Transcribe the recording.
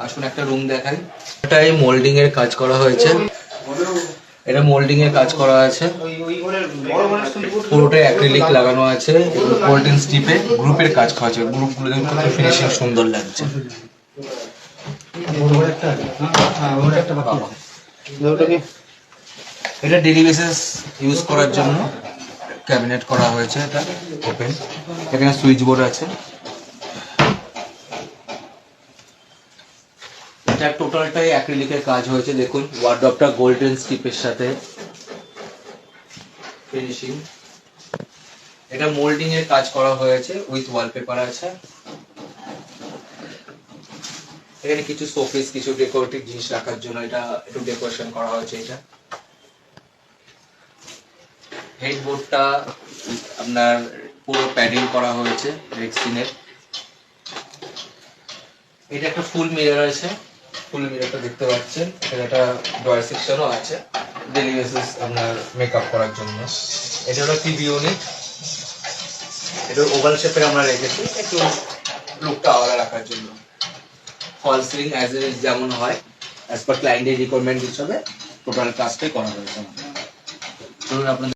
আসুন একটা রুম দেখাই। এটাই মোল্ডিং এর কাজ করা হয়েছে, এটা মোল্ডিং এর কাজ করা আছে, পুরোটাই অ্যাক্রিলিক লাগানো আছে, গোল্ডেন স্টিপে গ্রুপের কাজ করা আছে, গ্রুপগুলো দেখুন কত ফিনিশিং সুন্দর লাগছে। এটা ডেইলি বেসিস ইউজ করার জন্য ক্যাবিনেট করা হয়েছে, এটা ওপেন, এখানে সুইচ বোর্ড আছে। এটা টোটালটাই অ্যাক্রিলিকের কাজ হয়েছে, দেখুন ওয়ার্ডরোবটা গোল্ডেন স্টিপের সাথে ফিনিশিং। এটা মোল্ডিং এর কাজ করা হয়েছে, উইথ ওয়ালপেপার আছে। এখানে কিছু শোপিস, কিছু ডেকোরেটিভ জিনিস রাখার জন্য এটা একটু ডেকোরেশন করা হয়েছে। এটা হেডবোর্ডটা আপনার পুরো প্যাডিং করা হয়েছে রেক্সিনের। এটা একটা ফুল মিরর আছে, ফুল মিররটা দেখতে পাচ্ছেন। এখানে একটা ড্রয়ার সেকশনও আছে ডেইলি বেসিস আপনার মেকআপ করার জন্য। এটা হলো টিভি ইউনিট, এটা ওভাল শেপে আমরা রেখেছি একটু লুকটা আলাদা রাখার জন্য। ফল সিলিং অ্যাজ ইট ইজ যেমন হয় অ্যাজ পার ক্লায়েন্টের রিকোয়ারমেন্ট হিসাবে টোটাল কাজটাই করা হয়েছে। চলুন আপনাদের